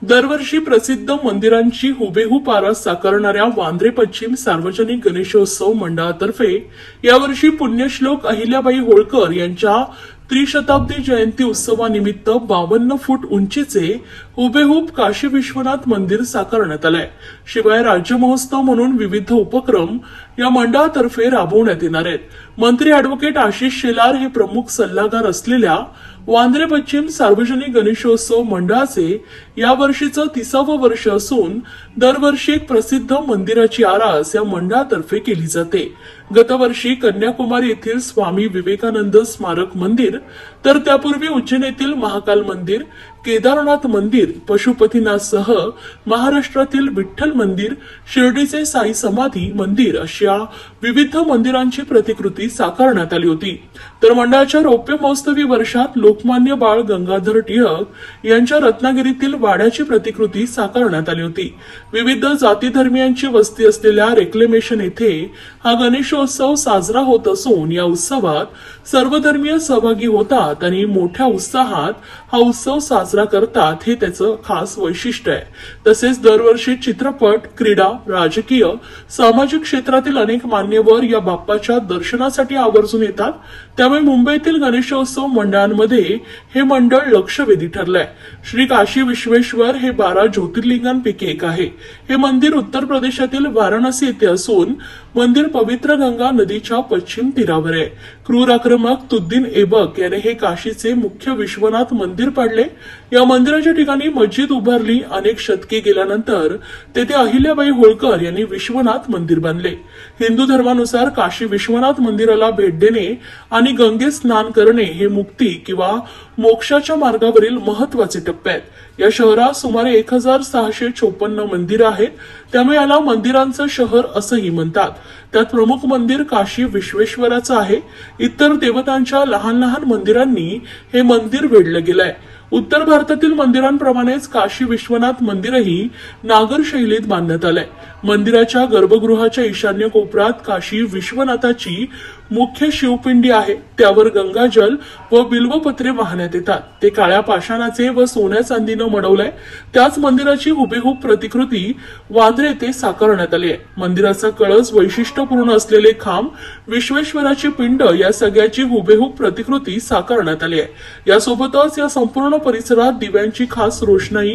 दरवर्षी प्रसिद्ध मंदिरांची हुबेहूब आरास साकारणाऱ्या वांद्रे पश्चिम सार्वजनिक गणेशोत्सव मंडळातर्फे यावर्षी पुण्यश्लोक अहिल्याबाई होळकर यांच्या त्रिशताब्दी जयंती उत्सवानिमित्त 52 फूट उंचीचे हुबेहूब काशी विश्वनाथ मंदिर साकारण्यात आलंय। शिवाय राज्य महोत्सव म्हणून विविध उपक्रम या मंडळातर्फे राबवण्यात येणार आहेत। मंत्री ॲडव्होकेट आशिष शेलार हे प्रमुख सल्लागार असलेल्या वांद्रे पश्चिम सार्वजनिक गणेशोत्सव मंडळाचे यावर्षीचं 30वं वर्ष असून दरवर्षी एक प्रसिद्ध मंदिराची आरास या मंडळातर्फे केली जाते। गतवर्षी कन्याकुमारी येथील स्वामी विवेकानंद स्मारक मंदिर, तर त्यापूर्वी उज्जैन येथील महाकाल मंदिर, केदारनाथ मंदिर, पशुपतीनाथसह महाराष्ट्रातील विठ्ठल मंदिर, शिर्डीचे साई समाधी मंदिर अशा विविध मंदिरांची प्रतिकृती साकारण्यात आली होती। तर मंडळाच्या रौप्य महोत्सवी वर्षात लोकमान्य बाळ गंगाधर टिळक यांच्या रत्नागिरीतील वाड्याची प्रतिकृती साकारण्यात आली होती। विविध जाती धर्मियांची वस्ती असलेल्या रेक्लेमेशन येथे हा गणेशोत्सव साजरा होत असून या उत्सवात सर्वधर्मीय सहभागी होतात आणि मोठ्या उत्साहात हा उत्सव साजरा करतात हे त्याचं खास वैशिष्ट्य आहे। तसेच दरवर्षी चित्रपट, क्रीडा, राजकीय, सामाजिक क्षेत्रातील अनेक मान्यवर या बाप्पाच्या दर्शनासाठी आवर्जून येतात। त्यामुळे मुंबईतील गणेशोत्सव मंडळांमध्ये हे मंडळ लक्षवेधी ठरलंय। श्री काशी विश्वेश्वर हे 12 ज्योतिर्लिंगांपैकी एक आहे। हे मंदिर उत्तर प्रदेशातील वाराणसी येथे असून मंदिर पवित्र गंगा नदीच्या पश्चिम तीरावर आहे। क्रूर आक्रमक तुद्दीन ऐबक याने हे काशीचे मुख्य विश्वनाथ मंदिर पाडले। या मंदिराच्या ठिकाणी मस्जिद उभारली। अनेक शतके गेल्यानंतर तेथे अहिल्याबाई होळकर यांनी विश्वनाथ मंदिर बांधले। हिंदू धर्मानुसार काशी विश्वनाथ मंदिराला भेट देणे आणि गंगेत स्नान करणे हे मुक्ती किंवा मोक्षाच्या मार्गावरील महत्वाचे टप्पे आहेत। या शहरात सुमारे 1654 मंदिर आहेत, त्यामुळे याला मंदिरांचं शहर असंही म्हणतात। त्यात प्रमुख मंदिर काशी विश्वेश्वराचं आहे। इतर देवतांच्या लहान लहान मंदिरांनी हे मंदिर वेढलं गेलंय। उत्तर भारतातील मंदिरांप्रमाणेच काशी विश्वनाथ मंदिरही नागर शैलीत बांधण्यात आलंय। मंदिराच्या गर्भगृहाच्या ईशान्य कोपऱ्यात काशी विश्वनाथाची मुख्य शिवपिंडी आहे। त्यावर गंगाजल व बिल्वपत्रे वाहण्यात येतात। ते काळ्या पाषाणाचे व सोन्या चांदीनं मडवलंय। त्याच मंदिराची हुबेहूब प्रतिकृती वांद्रे येथे साकारण्यात आली आहे। मंदिराचा कळस, वैशिष्ट्यपूर्ण असलेले खांब, विश्वेश्वराची पिंड या सगळ्याची हुबेहूब प्रतिकृती साकारण्यात आली आहे। यासोबतच या संपूर्ण परिसरात दिव्यांची खास रोषणाई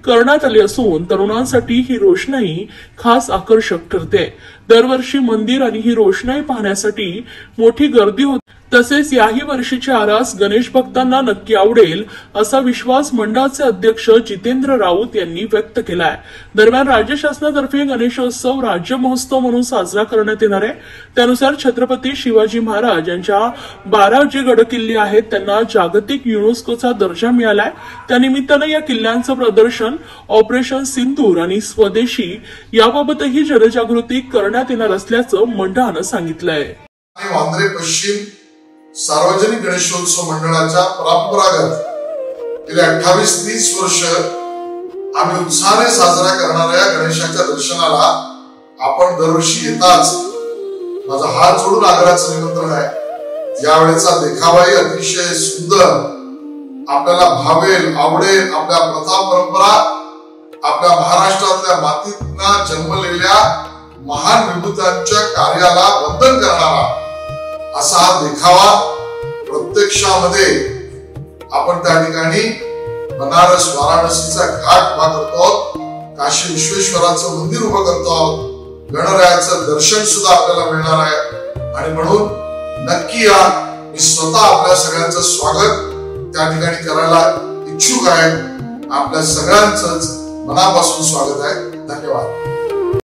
करण्यात आली असून तरुणांसाठी ही रोषणाई खास आकर्षक ठरते। दरवर्षी मंदिर आणि ही रोषणाई पाहण्यासाठी मोठी गर्दी होते। तसेच याही वर्षीची आरास गणेश भक्तांना नक्की आवडेल असा विश्वास मंडळाचे अध्यक्ष जितेंद्र राऊत यांनी व्यक्त केलाय। दरम्यान राज्य शासनातर्फे गणेशोत्सव राज्य महोत्सव म्हणून साजरा करण्यात येणार आहे। त्यानुसार छत्रपती शिवाजी महाराज यांच्या 12 जे गडकिल्ले आहेत त्यांना जागतिक युनेस्कोचा दर्जा मिळालाय। त्यानिमित्तानं या किल्ल्यांचं प्रदर्शन, ऑपरेशन सिंदूर आणि स्वदेशी याबाबतही जनजागृती करण्यात येणार असल्याचं मंडळानं सांगितलंय। वांद्रे पश्चिम सार्वजनिक गणेशोत्सव मंडळाच्या परंपरागत गेल्या 28-30 वर्ष आम्ही उत्साहाने साजरा करणाऱ्या गणेशाच्या दर्शनाला आपण दरवर्षी येताच माझा हात जोडून आग्रहाचं निमंत्रण आहे। यावेळेचा देखावाही अतिशय सुंदर, आपल्याला भावेल, आवडेल। आपल्या प्रथा परंपरा, आपल्या महाराष्ट्रातल्या मातीतून जन्मलेल्या महान विभूतांच्या कार्याला वंदन करणारा असा हा देखावा प्रत्यक्षामध्ये आपण त्या ठिकाणी बनारस वाराणसीचा घाट उभा करतो, काशी विश्वेश्वराचं मंदिर उभं करतो, गणरायाचं दर्शन सुद्धा आपल्याला मिळणार आहे। आणि म्हणून नक्की या, मी स्वतः आपल्या सगळ्यांचं स्वागत त्या ठिकाणी करायला इच्छुक आहे। आपल्या सगळ्यांचंच मनापासून स्वागत आहे। धन्यवाद।